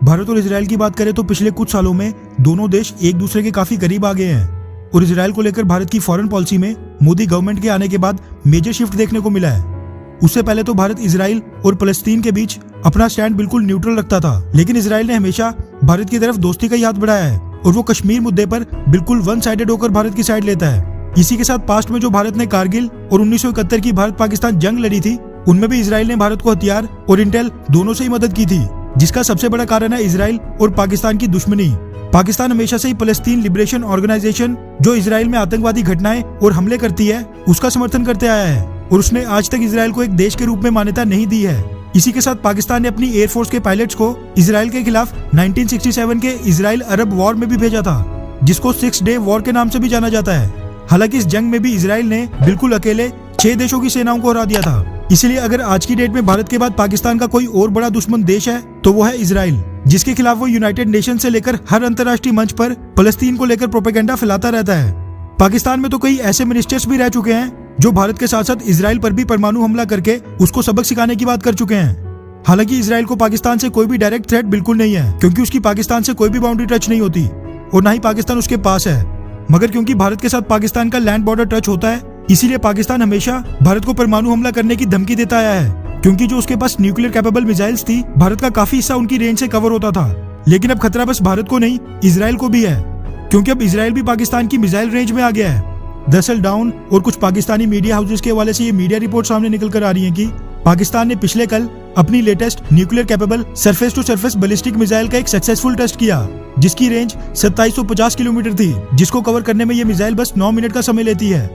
भारत और इजराइल की बात करें तो पिछले कुछ सालों में दोनों देश एक दूसरे के काफी करीब आ गए हैं और इजराइल को लेकर भारत की फॉरेन पॉलिसी में मोदी गवर्नमेंट के आने के बाद मेजर शिफ्ट देखने को मिला है। उससे पहले तो भारत इजराइल और फलस्तीन के बीच अपना स्टैंड बिल्कुल न्यूट्रल रखता था, लेकिन इजराइल ने हमेशा भारत की तरफ दोस्ती का ही हाथ बढ़ाया है और वो कश्मीर मुद्दे पर बिल्कुल वन साइडेड होकर भारत की साइड लेता है। इसी के साथ पास्ट में जो भारत ने कारगिल और 1971 की भारत पाकिस्तान जंग लड़ी थी, उनमें भी इजराइल ने भारत को हथियार और इंटेल दोनों से ही मदद की थी, जिसका सबसे बड़ा कारण है इजराइल और पाकिस्तान की दुश्मनी। पाकिस्तान हमेशा से ही फलस्तीन लिबरेशन ऑर्गेनाइजेशन, जो इजराइल में आतंकवादी घटनाएं और हमले करती है, उसका समर्थन करते आया है और उसने आज तक इजराइल को एक देश के रूप में मान्यता नहीं दी है। इसी के साथ पाकिस्तान ने अपनी एयरफोर्स के पायलट्स को इजराइल के खिलाफ 1967 के इजराइल अरब वॉर में भी भेजा था, जिसको 6 डे वॉर के नाम से भी जाना जाता है। हालांकि इस जंग में भी इजराइल ने बिल्कुल अकेले 6 देशों की सेनाओं को हरा दिया था। इसलिए अगर आज की डेट में भारत के बाद पाकिस्तान का कोई और बड़ा दुश्मन देश है तो वो है इजराइल, जिसके खिलाफ वो यूनाइटेड नेशन से लेकर हर अंतर्राष्ट्रीय मंच पर फलस्तीन को लेकर प्रोपेगेंडा फैलाता रहता है। पाकिस्तान में तो कई ऐसे मिनिस्टर्स भी रह चुके हैं जो भारत के साथ साथ इजराइल पर भी परमाणु हमला करके उसको सबक सिखाने की बात कर चुके हैं। हालांकि इजराइल को पाकिस्तान से कोई भी डायरेक्ट थ्रेट बिल्कुल नहीं है, क्योंकि उसकी पाकिस्तान से कोई भी बाउंड्री टच नहीं होती और न ही पाकिस्तान उसके पास है। मगर क्योंकि भारत के साथ पाकिस्तान का लैंड बॉर्डर टच होता है, इसीलिए पाकिस्तान हमेशा भारत को परमाणु हमला करने की धमकी देता आया है, क्योंकि जो उसके पास न्यूक्लियर कैपेबल मिसाइल्स थी, भारत का काफी हिस्सा उनकी रेंज से कवर होता था। लेकिन अब खतरा बस भारत को नहीं, इजराइल को भी है, क्योंकि अब इजराइल भी पाकिस्तान की मिसाइल रेंज में आ गया है। दरअसल डाउन और कुछ पाकिस्तानी मीडिया हाउसेस के हवाले से ये मीडिया रिपोर्ट सामने निकल कर आ रही है कि पाकिस्तान ने पिछले कल अपनी latest nuclear capable surface to surface ballistic missile का एक सक्सेसफुल टेस्ट किया, जिसकी रेंज 2750 किलोमीटर थी, जिसको कवर करने में ये मिसाइल बस 9 मिनट का समय लेती है।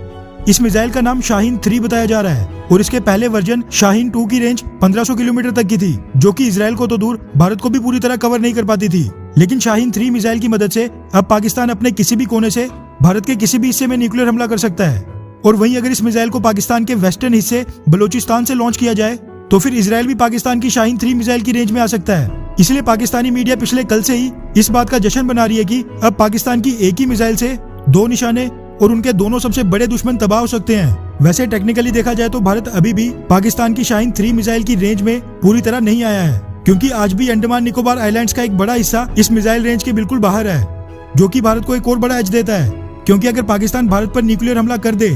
इस मिसाइल का नाम शाहीन 3 बताया जा रहा है और इसके पहले वर्जन शाहीन 2 की रेंज 1500 किलोमीटर तक की थी, जो कि इजराइल को तो दूर भारत को भी पूरी तरह कवर नहीं कर पाती थी। लेकिन शाहीन 3 मिसाइल की मदद से अब पाकिस्तान अपने किसी भी कोने से भारत के किसी भी हिस्से में न्यूक्लियर हमला कर सकता है। और वहीं अगर इस मिसाइल को पाकिस्तान के वेस्टर्न हिस्से बलूचिस्तान से लॉन्च किया जाए तो फिर इजराइल भी पाकिस्तान की शाहीन 3 मिसाइल की रेंज में आ सकता है। इसलिए पाकिस्तानी मीडिया पिछले कल से ही इस बात का जश्न मना रही है कि अब पाकिस्तान की एक ही मिसाइल से 2 निशाने और उनके दोनों सबसे बड़े दुश्मन तबाह हो सकते हैं। वैसे टेक्निकली देखा जाए तो भारत अभी भी पाकिस्तान की शाहीन 3 मिसाइल की रेंज में पूरी तरह नहीं आया है, क्योंकि आज भी अंडमान निकोबार आइलैंड्स का एक बड़ा हिस्सा इस मिसाइल रेंज के बिल्कुल बाहर है, जो कि भारत को एक और बड़ा एज देता है। क्योंकि अगर पाकिस्तान भारत पर न्यूक्लियर हमला कर दे,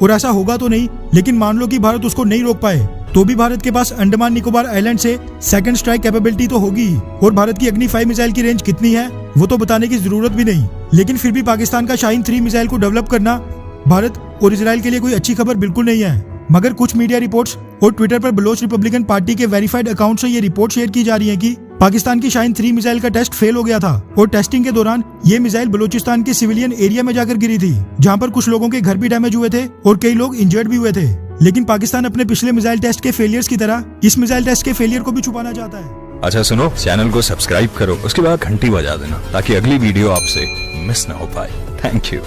और ऐसा होगा तो नहीं, लेकिन मान लो कि भारत उसको नहीं रोक पाए, तो भी भारत के पास अंडमान निकोबार आइलैंड से सेकंड स्ट्राइक कैपेबिलिटी तो होगी। और भारत की अग्नि 5 मिसाइल की रेंज कितनी है वो तो बताने की जरूरत भी नहीं। लेकिन फिर भी पाकिस्तान का शाहीन 3 मिसाइल को डेवलप करना भारत और इजराइल के लिए कोई अच्छी खबर बिल्कुल नहीं है। मगर कुछ मीडिया रिपोर्ट्स और ट्विटर पर बलोच रिपब्लिकन पार्टी के वेरीफाइड अकाउंट से ये रिपोर्ट शेयर की जा रही है कि पाकिस्तान की शाहीन 3 मिसाइल का टेस्ट फेल हो गया था और टेस्टिंग के दौरान ये मिसाइल बलूचिस्तान के सिविलियन एरिया में जाकर गिरी थी, जहां पर कुछ लोगों के घर भी डैमेज हुए थे और कई लोग इंजर्ड भी हुए थे। लेकिन पाकिस्तान अपने पिछले मिसाइल टेस्ट के फेलियर्स की तरह इस मिसाइल टेस्ट के फेलियर को भी छुपाना चाहता है। अच्छा सुनो, चैनल को सब्सक्राइब करो, उसके बाद घंटी बजा देना ताकि अगली वीडियो आपसे मिस ना हो पाए। Thank you.